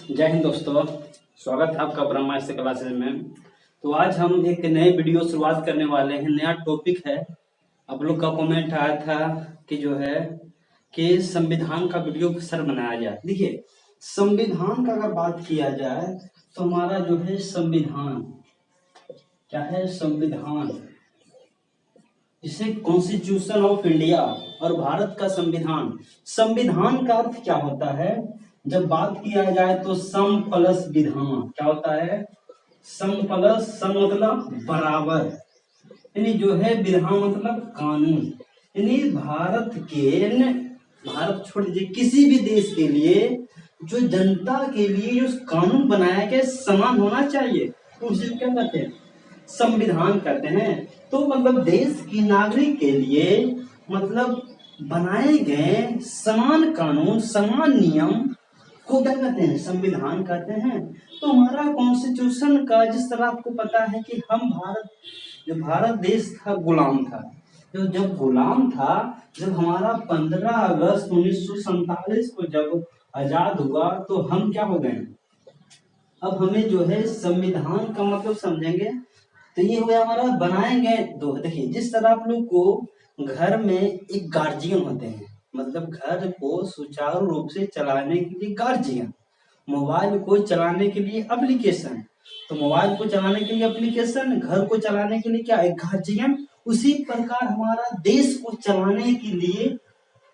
जय हिंद दोस्तों, स्वागत है आपका ब्रह्मास्त्र क्लासेस में। तो आज हम एक नए वीडियो शुरुआत करने वाले हैं। नया टॉपिक है। आप लोग का कमेंट आया था कि जो है कि संविधान का वीडियो सर बनाया जाए। देखिए, संविधान का अगर बात किया जाए तो हमारा जो है संविधान क्या है, संविधान जिसे कॉन्स्टिट्यूशन ऑफ इंडिया और भारत का संविधान। संविधान का अर्थ क्या होता है? जब बात किया जाए तो सम प्लस विधान क्या होता है? सम प्लस सम मतलब बराबर, यानी जो है विधान मतलब कानून। यानी भारत छोड़ दीजिए, किसी भी देश के लिए जो जनता के लिए जो कानून बनाया गया समान होना चाहिए, तो उसे क्या कहते हैं? संविधान कहते हैं। तो मतलब देश की नागरिक के लिए मतलब बनाए गए समान कानून, समान नियम को क्या कहते हैं? संविधान कहते हैं। तो हमारा कॉन्स्टिट्यूशन का, जिस तरह आपको पता है कि जो भारत देश था गुलाम था। जब गुलाम था, जब हमारा 15 अगस्त 1947 को जब आजाद हुआ तो हम क्या हो गए? अब हमें जो है संविधान का मतलब समझेंगे तो ये हो गया हमारा बनाए गए दो। देखिए, जिस तरह आप लोग को घर में एक गार्जियन होते हैं, मतलब घर को सुचारू रूप से चलाने के लिए गार्जियन, मोबाइल को चलाने के लिए एप्लीकेशन, तो मोबाइल को चलाने के लिए एप्लीकेशन, घर को चलाने के लिए क्या है? गार्जियन। उसी प्रकार हमारा देश को चलाने के लिए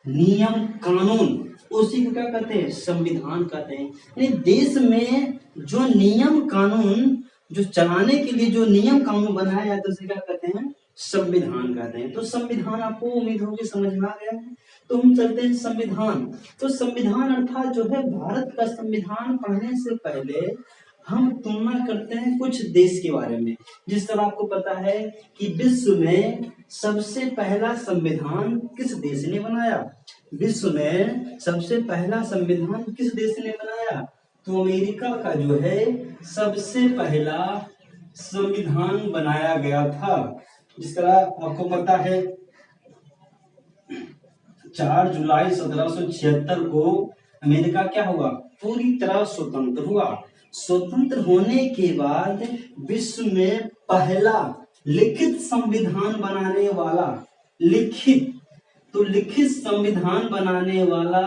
नियम कानून, उसी को क्या कहते हैं? संविधान कहते हैं। यानी देश में जो नियम कानून जो चलाने के लिए जो नियम कानून बनाया जाता है उसे क्या कहते हैं? संविधान कहते हैं। तो संविधान आपको उम्मीद होगी समझ में आ गया है। तो हम चलते हैं संविधान। तो संविधान अर्थात जो है भारत का संविधान पढ़ने से पहले हम तुलना करते हैं कुछ देश के बारे में। जिस तरह आपको पता है कि विश्व में सबसे पहला संविधान किस देश ने बनाया? विश्व में सबसे पहला संविधान किस देश ने बनाया? तो अमेरिका का जो है सबसे पहला संविधान बनाया गया था। जिस तरह आपको पता है 4 जुलाई 1776 को अमेरिका क्या हुआ? पूरी तरह स्वतंत्र हुआ। स्वतंत्र होने के बाद विश्व में पहला लिखित संविधान बनाने वाला, लिखित संविधान बनाने वाला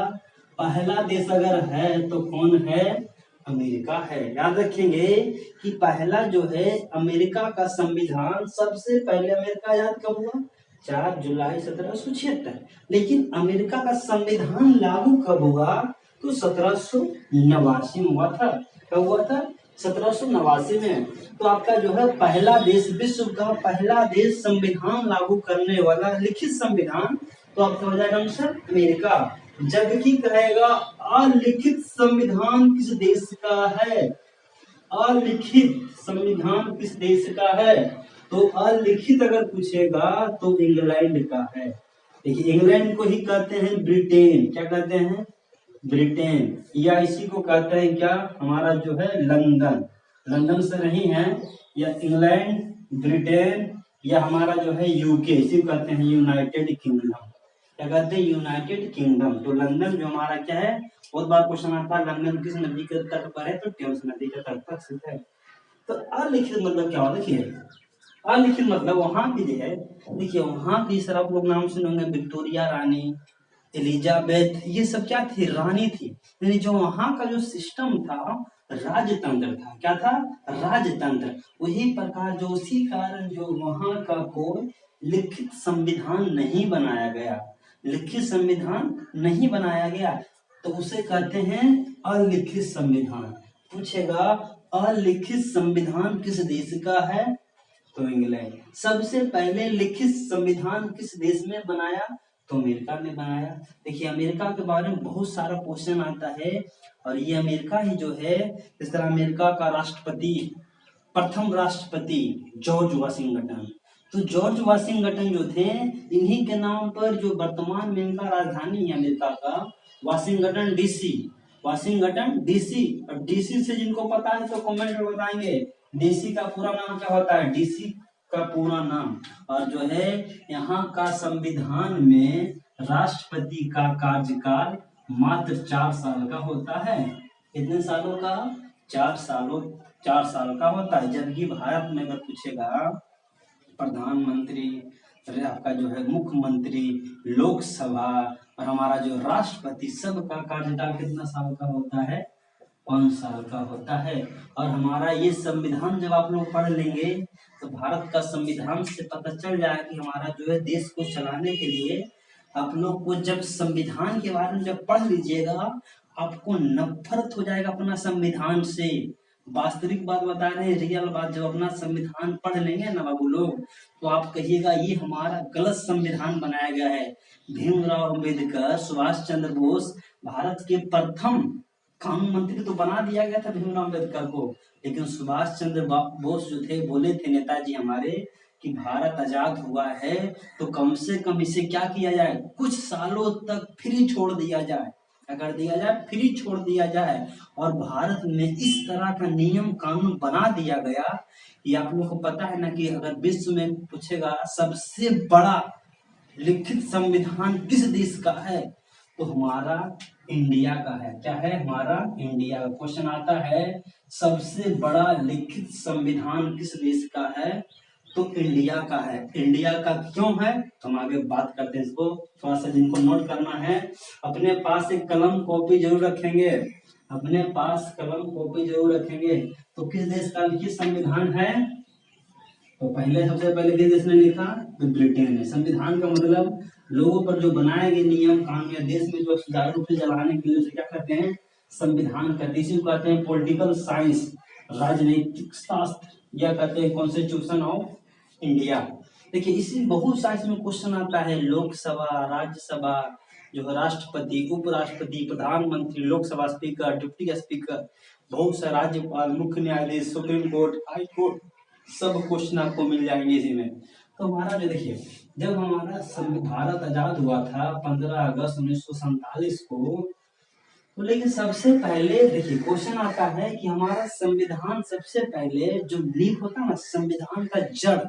पहला देश अगर है तो कौन है? अमेरिका है। याद रखेंगे कि पहला जो है अमेरिका का संविधान, सबसे पहले अमेरिका याद कब हुआ? 4 जुलाई 1776। लेकिन अमेरिका का संविधान लागू कब हुआ? तो 1789 में हुआ था। कब हुआ था? 1789 में। तो आपका जो है पहला देश, विश्व का पहला देश संविधान लागू करने वाला, लिखित संविधान, तो आपका हो जाएगा आंसर अमेरिका। जबकि कहेगा अलिखित संविधान किस देश का है? अलिखित संविधान किस देश का है? तो अलिखित अगर पूछेगा तो इंग्लैंड का है। देखिए, इंग्लैंड को ही कहते हैं ब्रिटेन। क्या कहते हैं? ब्रिटेन। या इसी को कहते हैं क्या? हमारा जो है लंदन। लंदन से नहीं है, या इंग्लैंड, ब्रिटेन, या हमारा जो है यूके, इसी को कहते हैं यूनाइटेड किंगडम। क्या कहते हैं? United kingdom. तो लंदन जो हमारा क्या है, बहुत बार क्वेश्चन आता है लंदन किस नदी के तट पर है? तो टेम्स नदी के तट पर स्थित है। तो अलिखित मतलब क्या होता है? देखिए, अलिखित मतलब वहां की जो है, देखिए वहां की सर आप लोग नाम सुनेंगे, विक्टोरिया रानी, एलिजाबेथ, ये सब क्या थी? रानी थी। यानी जो वहां का जो सिस्टम था राजतंत्र था। क्या था? राजतंत्र। वही प्रकार जो उसी कारण जो वहां का कोई लिखित संविधान नहीं बनाया गया, लिखित संविधान नहीं बनाया गया, तो उसे कहते हैं अलिखित संविधान। पूछेगा अलिखित संविधान किस देश का है? तो इंग्लैंड। सबसे पहले लिखित संविधान किस देश में बनाया? तो अमेरिका ने बनाया। देखिए, अमेरिका के बारे में बहुत सारा क्वेश्चन आता है, और ये अमेरिका ही जो है, इस तरह अमेरिका का राष्ट्रपति, प्रथम राष्ट्रपति जॉर्ज वाशिंगटन। तो जॉर्ज वाशिंगटन जो थे, इन्हीं के नाम पर जो वर्तमान में इनका राजधानी है अमेरिका का, वाशिंगटन डीसी। Washington DC. और डीसी से जिनको पता है तो कमेंट में बताएंगे डीसी का पूरा नाम क्या होता है? डीसी का पूरा नाम। और जो है यहाँ का संविधान में राष्ट्रपति का कार्यकाल मात्र 4 साल का होता है। कितने सालों का? 4 सालों, 4 साल का होता है। जबकि भारत में अगर पूछेगा प्रधानमंत्री, आपका जो है मुख्यमंत्री, लोकसभा और हमारा जो राष्ट्रपति, सबका कार्यकाल कितना साल का होता है? 5 साल का होता है। और हमारा ये संविधान जब आप लोग पढ़ लेंगे तो भारत का संविधान से पता चल जाएगा कि हमारा जो है देश को चलाने के लिए आप लोग को जब संविधान के बारे में जब पढ़ लीजिएगा आपको नफरत हो जाएगा अपना संविधान से। वास्तविक बात बता रहे हैं, रियल बात। जब अपना संविधान पढ़ लेंगे ना बाबू लोग तो आप कहिएगा ये हमारा गलत संविधान बनाया गया है। भीमराव अम्बेडकर, सुभाष चंद्र बोस, भारत के प्रथम कानून मंत्री तो बना दिया गया था भीमराव अम्बेडकर को, लेकिन सुभाष चंद्र बोस जो थे बोले थे नेताजी हमारे कि भारत आजाद हुआ है तो कम से कम इसे क्या किया जाए, कुछ सालों तक फ्री छोड़ दिया जाए। क्या कर दिया जाए? फ्री छोड़ दिया जाए। और भारत में इस तरह का नियम कानून बना दिया गया कि आप लोगों को पता है ना कि अगर विश्व में पूछेगा सबसे बड़ा लिखित संविधान किस देश का है तो हमारा इंडिया का है। क्या है? हमारा इंडिया का। क्वेश्चन आता है सबसे बड़ा लिखित संविधान किस देश का है तो इंडिया का है। इंडिया का क्यों है हम आगे बात करते हैं। इसको थोड़ा सा जिनको नोट करना है अपने पास एक कलम कॉपी जरूर रखेंगे, अपने पास कलम कॉपी जरूर रखेंगे। तो किस देश का लिखित संविधान है? तो पहले सबसे पहले किस देश ने लिखा? तो ब्रिटेन ने। संविधान का मतलब लोगों पर जो बनाए गए नियम कानून या देश में जो सुचारू रूप से चलाने के लिए उसे क्या कहते हैं? संविधान कहते हैं। इसी को कहते हैं पॉलिटिकल साइंस, राजनीतिक शास्त्र, या कहते हैं कॉन्स्टिट्यूशन ऑफ इंडिया। देखिए इसी बहुत सा इसमें क्वेश्चन आता है। लोकसभा, राज्यसभा, जो है राष्ट्रपति, उपराष्ट्रपति, प्रधानमंत्री, लोकसभा स्पीकर, डिप्टी स्पीकर, बहुत सा राज्यपाल, मुख्य न्यायाधीश, सुप्रीम कोर्ट, हाई कोर्ट, सब क्वेश्चन आपको मिल जाएंगे इसी में। तो हमारा जो देखिए जब हमारा भारत आजाद हुआ था 15 अगस्त 1947 को, तो लेकिन सबसे पहले देखिए क्वेश्चन आता है कि हमारा संविधान सबसे पहले जो लीक होता है ना, संविधान का जड़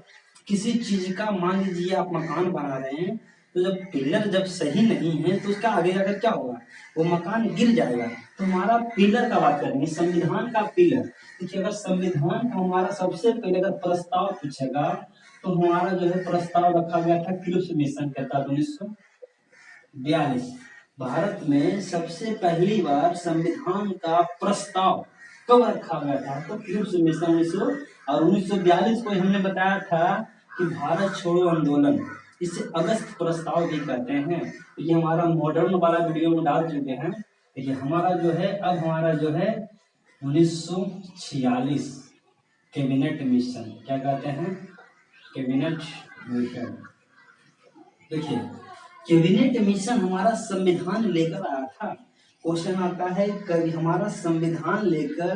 किसी चीज का, मान लीजिए आप मकान बना रहे हैं तो जब पिलर जब सही नहीं है तो उसका आगे जाकर क्या होगा? वो मकान गिर जाएगा। तो हमारा पिलर का बात करेंगे, संविधान का पिलर। देखिए अगर संविधान का हमारा सबसे पहले अगर प्रस्ताव पूछेगा तो हमारा जो है प्रस्ताव रखा गया था क्रिप्स मिशन के तहत 1942। भारत में सबसे पहली बार संविधान का प्रस्ताव कब रखा गया था? तो क्रिप्स मिशन 1942 को हमने बताया था कि भारत छोड़ो आंदोलन, इसे अगस्त प्रस्ताव भी कहते हैं। तो ये हमारा मॉडर्न वाला वीडियो में डाल चुके हैं। देखिए हमारा जो है अब हमारा जो है 1946 कैबिनेट मिशन, क्या कहते हैं? Cabinet mission. देखिए कैबिनेट मिशन हमारा संविधान लेकर आया था। क्वेश्चन आता है कभी हमारा संविधान लेकर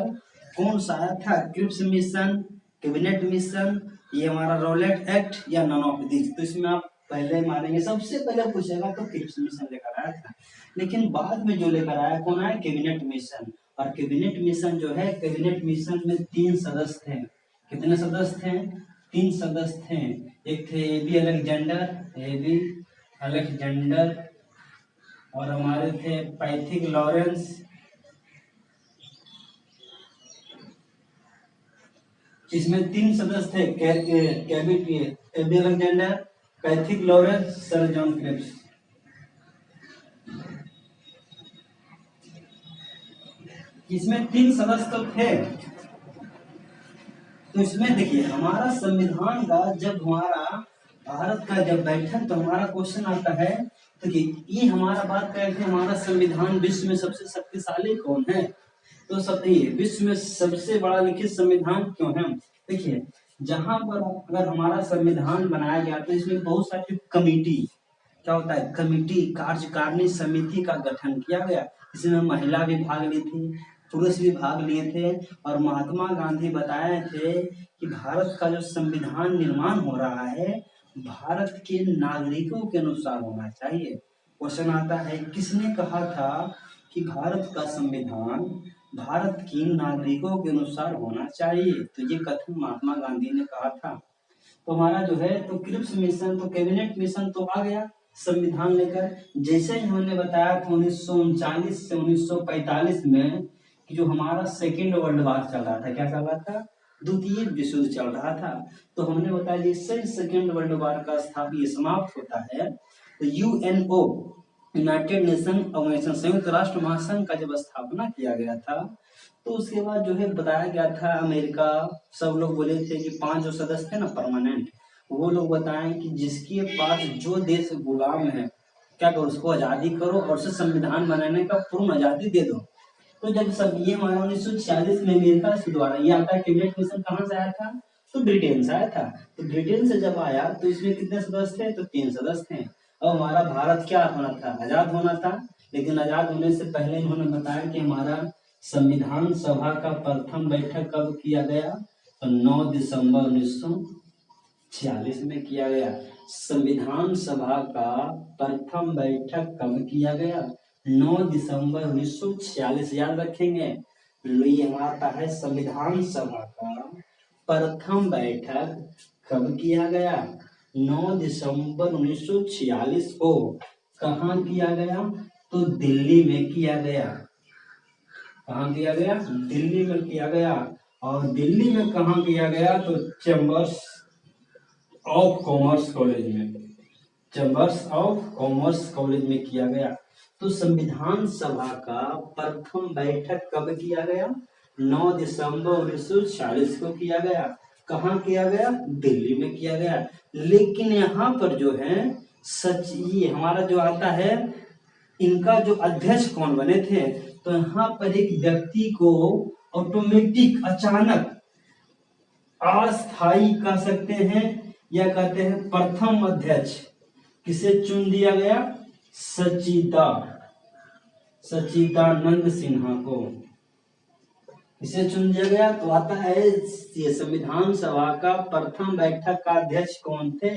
कौन सा आया था? क्रिप्स मिशन, कैबिनेट मिशन, ये हमारा रॉलेट एक्ट या नन ऑफ दिस। तो इसमें आप पहले मारेंगे, सबसे पहले पूछेगा तो क्रिप्स मिशन लेकर आया था, लेकिन बाद में जो लेकर आया कौन है? Cabinet mission. और कैबिनेट मिशन जो है, कैबिनेट मिशन में 3 सदस्य थे। कितने सदस्य थे? 3 सदस्य थे। एक थे एबी अलेक्जेंडर और हमारे थे पैथिक लॉरेंस। इसमें 3 सदस्य थे, AB Alexander, Pethick Lawrence, sir John Cripps. इसमें 3 सदस्य तो थे। तो इसमें देखिए हमारा संविधान का जब हमारा भारत का जब बैठक तो हमारा क्वेश्चन आता है, तो ये हमारा बात करें कि हमारा संविधान विश्व में सबसे शक्तिशाली कौन है? तो सब ये विश्व में सबसे बड़ा लिखित संविधान क्यों है? देखिए जहां पर अगर हमारा संविधान बनाया गया तो इसमें बहुत सारी कमेटी, क्या होता है? कमेटी, कार्यकारिणी समिति का गठन किया गया। इसमें महिला भी भाग ली थी, पुरुष भी भाग लिए थे। और महात्मा गांधी बताए थे कि भारत का जो संविधान निर्माण हो रहा है भारत के नागरिकों के अनुसार होना चाहिए। क्वेश्चन आता है किसने कहा था कि भारत का संविधान भारत के नागरिकों के अनुसार होना चाहिए? तो ये कथन महात्मा गांधी ने कहा था। तो हमारा जो है तो क्रिप्स मिशन, तो कैबिनेट मिशन तो आ गया संविधान लेकर। जैसे ही हमने बताया था 1939 से 1945 में कि जो हमारा सेकेंड वर्ल्ड वार चल रहा था, क्या चल रहा था, द्वितीय विश्व युद्ध चल रहा था, तो हमने बताया जिससे सेकेंड वर्ल्ड वार का स्थापना समाप्त होता है तो यूएनओ, यूनाइटेड नेशन ऑर्गेनाइजेशन, संयुक्त राष्ट्र महासंघ का जब स्थापना किया गया था तो उसके बाद जो है बताया गया था अमेरिका, सब लोग बोले थे कि 5 जो सदस्य थे ना परमानेंट, वो लोग बताएं कि जिसके पास जो देश गुलाम है क्या करो, उसको आजादी करो और उसे संविधान बनाने का पूर्ण आजादी दे दो। तो जब सब ये हमारा 1946 में अमेरिका से द्वारा ये आता है, कैबिनेट मिशन कहाँ से आया था, तो ब्रिटेन से आया था। तो ब्रिटेन से जब आया तो इसमें कितने सदस्य थे, तो 3 सदस्य थे। और हमारा भारत क्या होना था, आजाद होना था, लेकिन आजाद होने से पहले इन्होंने बताया कि हमारा संविधान सभा का प्रथम बैठक कब किया गया, तो 9 दिसंबर 1946 में किया गया। संविधान सभा का प्रथम बैठक कब किया गया, 9 दिसंबर 1946, याद रखेंगे। ये हमारा है संविधान सभा का प्रथम बैठक कब किया गया, 9 दिसंबर 1946 को। कहाँ किया गया, तो दिल्ली में किया गया। कहाँ किया गया, दिल्ली में किया गया। और दिल्ली में कहाँ किया गया, तो चैम्बर्स ऑफ कॉमर्स कॉलेज में, चैम्बर्स ऑफ कॉमर्स कॉलेज में किया गया। तो संविधान सभा का प्रथम बैठक कब किया गया, 9 दिसंबर 1946 को किया गया। कहाँ किया गया, दिल्ली में किया गया। लेकिन यहाँ पर जो है सच ये हमारा जो आता है, इनका जो अध्यक्ष कौन बने थे, तो यहाँ पर एक व्यक्ति को ऑटोमेटिक अचानक अस्थायी कह सकते हैं या कहते हैं प्रथम अध्यक्ष किसे चुन दिया गया, सच्चिदानंद सिन्हा को इसे चुन दिया गया। तो आता है ये संविधान सभा का प्रथम बैठक का अध्यक्ष कौन थे,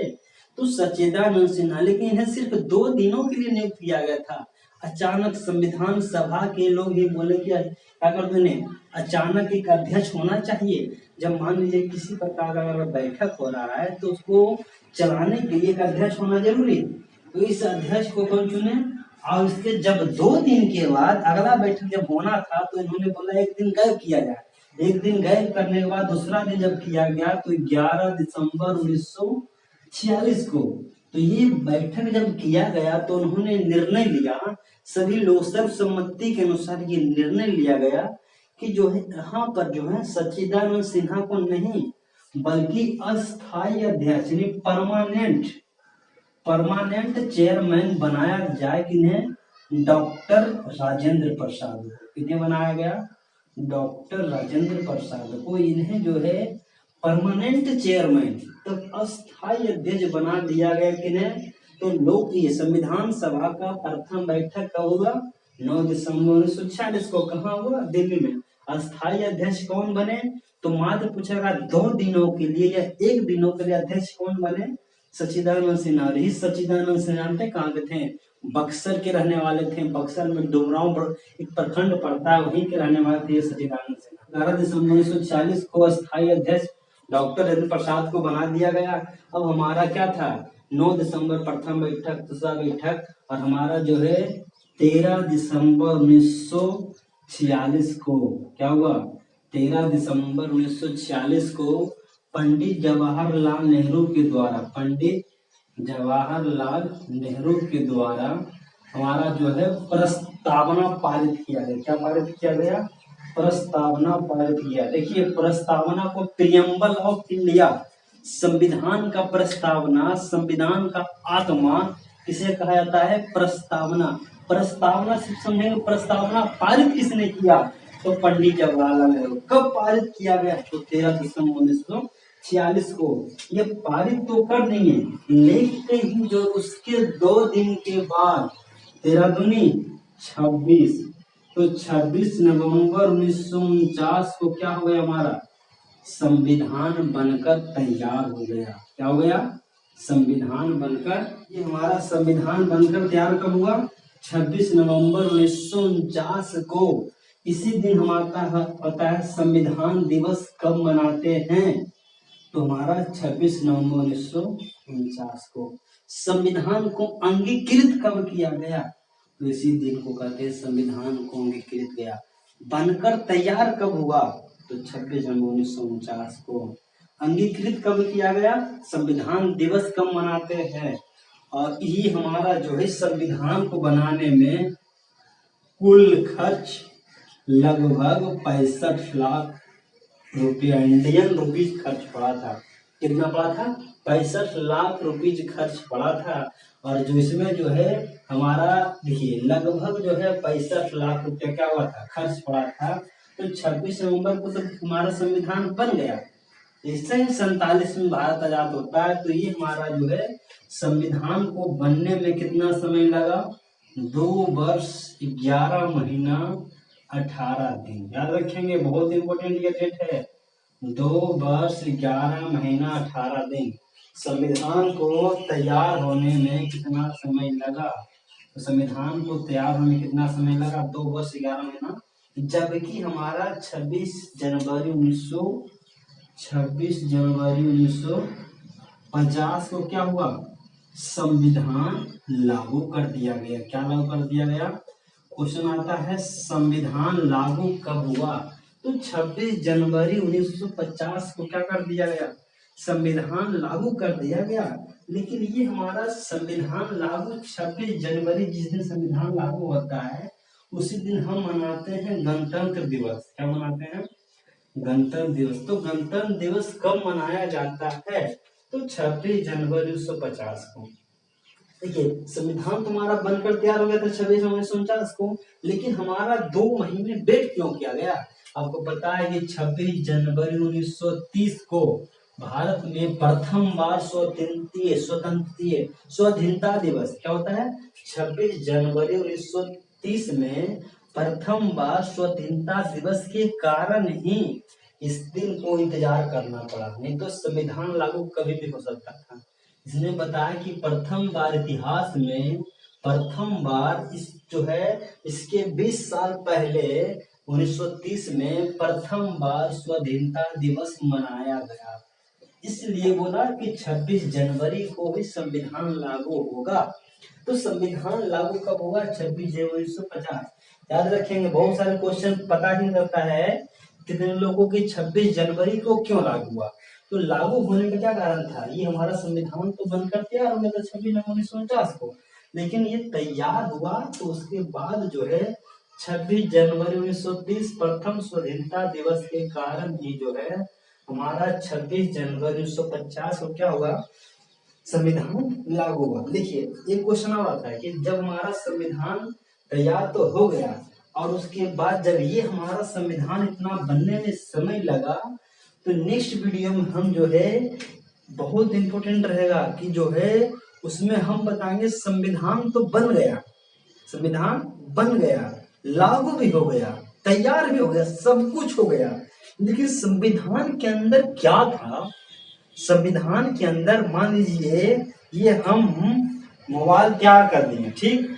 तो सच्चिदानंद सिन्हा। लेकिन इन्हें सिर्फ 2 दिनों के लिए नियुक्त किया गया था। अचानक संविधान सभा के लोग ही बोले कि क्या करते हैं, अचानक एक अध्यक्ष होना चाहिए। जब मान लीजिए किसी प्रकार का अगर बैठक हो रहा है तो उसको चलाने के लिए एक अध्यक्ष होना जरूरी, तो इस अध्यक्ष को कौन चुने। और उसके जब 2 दिन के बाद अगला बैठक जब होना था तो इन्होंने बोला एक दिन गायब किया जाए। एक दिन गायब करने के बाद दूसरा दिन जब किया गया तो 11 दिसंबर 1946 को। तो ये बैठक जब किया गया तो उन्होंने निर्णय लिया, सभी लोग सर्वसम्मति के अनुसार ये निर्णय लिया गया कि जो है यहाँ पर जो है सच्चिदानंद सिन्हा को नहीं बल्कि अस्थायी अध्यक्ष परमानेंट चेयरमैन बनाया जाए। किन्हें, डॉक्टर राजेंद्र प्रसाद को। किन्हें बनाया गया, डॉक्टर राजेंद्र प्रसाद को। इन्हें जो है परमानेंट चेयरमैन तो अस्थायी अध्यक्ष बना दिया गया। किन्हें, तो लोग ये संविधान सभा का प्रथम बैठक कब हुआ, 9 दिसंबर 1946 को। कहाँ हुआ, दिल्ली में। अस्थायी अध्यक्ष कौन बने, तो मात्र पूछेगा 2 दिनों के लिए या 1 दिनों के लिए अध्यक्ष कौन बने, सच्चिदानंद सिन्हा। ही सच्चिदानंद सिन्हा जानते कहाँ के थे, बक्सर के रहने वाले थे। बक्सर में डुमरांव एक प्रखंड पड़ता है, वहीं के रहने वाले थे सच्चिदानंद सिन्हा। 11 दिसंबर 1946 को अस्थायी अध्यक्ष डॉक्टर राजेंद्र प्रसाद को बना दिया गया। अब हमारा क्या था, 9 दिसंबर प्रथम बैठक, दूसरा बैठक, और हमारा जो है 13 दिसंबर 1946 को क्या हुआ, 13 दिसंबर 1946 को पंडित जवाहरलाल नेहरू के द्वारा हमारा जो है प्रस्तावना पारित किया गया। क्या पारित किया गया, प्रस्तावना पारित किया। देखिए प्रस्तावना को प्रियम्बल ऑफ इंडिया, संविधान का प्रस्तावना, संविधान का आत्मा किसे कहा जाता है, प्रस्तावना। प्रस्तावना सिर्फ समझेंगे, प्रस्तावना पारित किसने किया, तो पंडित जवाहरलाल नेहरू। कब पारित किया गया, तो 13 दिसंबर 1946 को। ये पारित तो कर देंगे, लेकिन जो उसके 2 दिन के बाद 13 दूनी 26, तो 26 नवंबर 1949 को क्या हो गया, हमारा संविधान बनकर तैयार हो गया। क्या हो गया, संविधान बनकर। ये हमारा संविधान बनकर तैयार कब हुआ, 26 नवंबर 1949 को। इसी दिन हमारा पता है संविधान दिवस कब मनाते हैं, तो हमारा 26 नवंबर 1949 को। संविधान को अंगीकृत कब किया गया, तो इसी दिन को कहते हैं संविधान को अंगीकृत गया। बनकर तैयार कब हुआ? तो 26 जनवरी 1949 को। अंगीकृत कब किया गया? संविधान दिवस कब मनाते हैं? और ये हमारा जो है संविधान को बनाने में कुल खर्च लगभग 65 लाख रुपया इंडियन रुपीज खर्च पड़ा था। कितना पड़ा था? 65 लाख रुपीज खर्च पड़ा था। और जो इसमें जो है हमारा देखिए लगभग जो है 65 लाख रुपया क्या हुआ था? खर्च पड़ा था। तो 26 नवंबर को तो हमारा संविधान बन गया। इससे ही 47 में भारत आजाद होता है। तो ये हमारा जो है संविधान को बनने में कितना समय लगा? 2 वर्ष 11 महीना 18 दिन। याद रखेंगे, बहुत इंपॉर्टेंट ये डेट है। 2 वर्ष 11 महीना 18 दिन। संविधान को तैयार होने में कितना समय लगा? तो संविधान को तैयार होने में कितना समय लगा? 2 वर्ष 11 महीना। जबकि हमारा 26 जनवरी 1950 को क्या हुआ? संविधान लागू कर दिया गया। क्या लागू कर दिया गया? क्वेश्चन आता है संविधान लागू कब हुआ? तो 26 जनवरी 1950 को क्या कर दिया गया? संविधान लागू कर दिया गया। लेकिन ये हमारा संविधान लागू 26 जनवरी, जिस दिन संविधान लागू होता है उसी दिन हम मनाते हैं गणतंत्र दिवस। क्या मनाते हैं? गणतंत्र दिवस। तो गणतंत्र दिवस कब मनाया जाता है? तो 26 जनवरी 1950 को। देखिए संविधान तुम्हारा बनकर तैयार हो गया था 26 जनवरी 1949 को, लेकिन हमारा 2 महीने वेट क्यों किया गया? आपको पता है कि 26 जनवरी 1930 को भारत में प्रथम बार स्वाधीनता दिवस क्या होता है? 26 जनवरी 1930 में प्रथम बार स्वाधीनता दिवस के कारण ही इस दिन को इंतजार करना पड़ा, नहीं तो संविधान लागू कभी भी हो सकता था। इसने बताया कि प्रथम बार इतिहास में प्रथम बार इस जो है इसके 20 साल पहले 1930 में प्रथम बार स्वाधीनता दिवस मनाया गया। इसलिए बोला कि 26 जनवरी को ही संविधान लागू होगा। तो संविधान लागू कब होगा? 26 जनवरी 1950। याद रखेंगे, बहुत सारे क्वेश्चन पता ही करता है कितने लोगों की 26 जनवरी को क्यों लागू हुआ। तो लागू होने का क्या कारण था? ये हमारा संविधान तो बनकर तैयार हो गया था 26 जनवरी 1949 को, लेकिन ये तैयार हुआ तो उसके बाद जो है 26 जनवरी 1930 प्रथम स्वाधीनता दिवस के कारण ही जो है हमारा 26 जनवरी 1950 को क्या हुआ? संविधान लागू हुआ। देखिए एक क्वेश्चन और आता है कि जब हमारा संविधान तैयार तो हो गया और उसके बाद जब ये हमारा संविधान इतना बनने में समय लगा, तो नेक्स्ट वीडियो में हम जो है बहुत इंपॉर्टेंट रहेगा कि जो है उसमें हम बताएंगे संविधान तो बन गया, संविधान बन गया, लागू भी हो गया, तैयार भी हो गया, सब कुछ हो गया, लेकिन संविधान के अंदर क्या था? संविधान के अंदर मान लीजिए ये हम मोबाइल तैयार कर दिए, ठीक।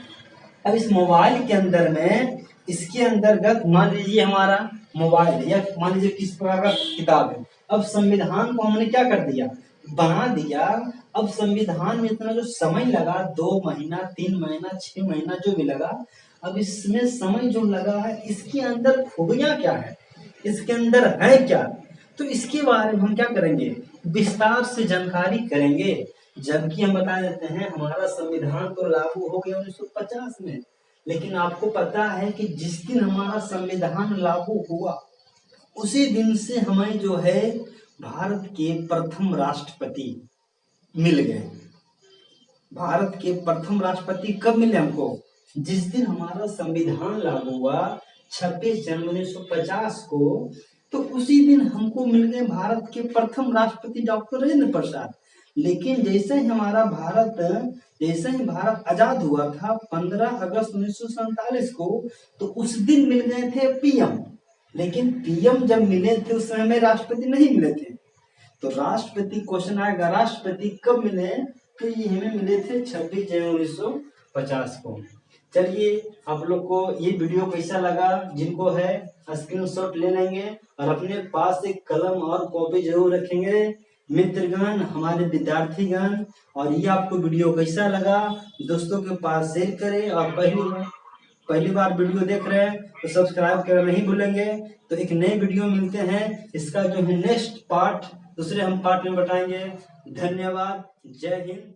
अब इस मोबाइल के अंदर में इसके अंतर्गत मान लीजिए हमारा मोबाइल या मान लीजिए किस प्रकार का किताब है। अब संविधान को हमने क्या कर दिया? बना दिया। अब संविधान में इतना जो समय लगा 2 महीना 3 महीना 6 महीना जो भी लगा, अब इसमें समय जो लगा है इसके अंदर खूबियां क्या है, इसके अंदर है क्या, तो इसके बारे में हम क्या करेंगे? विस्तार से जानकारी करेंगे। जबकि हम बता देते हैं हमारा संविधान तो लागू हो गया 1950 में, लेकिन आपको पता है कि जिस दिन हमारा संविधान लागू हुआ उसी दिन से हमें जो है भारत के प्रथम राष्ट्रपति मिल गए। भारत के प्रथम राष्ट्रपति कब मिले हमको? जिस दिन हमारा संविधान लागू हुआ 26 जनवरी 1950 को, तो उसी दिन हमको मिल गए भारत के प्रथम राष्ट्रपति डॉक्टर राजेंद्र प्रसाद। लेकिन जैसे ही भारत आजाद हुआ था 15 अगस्त 1947 को, तो उस दिन मिल गए थे पीएम। लेकिन पीएम जब मिले थे उस समय में राष्ट्रपति नहीं मिले थे। तो राष्ट्रपति क्वेश्चन आएगा, राष्ट्रपति कब मिले? तो ये हमें मिले थे 26 जनवरी 1950 को। चलिए आप लोग को ये वीडियो कैसा लगा? जिनको है स्क्रीनशॉट ले लेंगे और अपने पास एक कलम और कॉपी जरूर रखेंगे। मित्रगण, हमारे विद्यार्थीगण, और ये आपको वीडियो कैसा लगा दोस्तों के पास शेयर करें। और पहली पहली बार वीडियो देख रहे हैं तो सब्सक्राइब करना नहीं भूलेंगे। तो एक नई वीडियो मिलते हैं, इसका जो है नेक्स्ट पार्ट दूसरे हम पार्ट में बताएंगे। धन्यवाद, जय हिंद।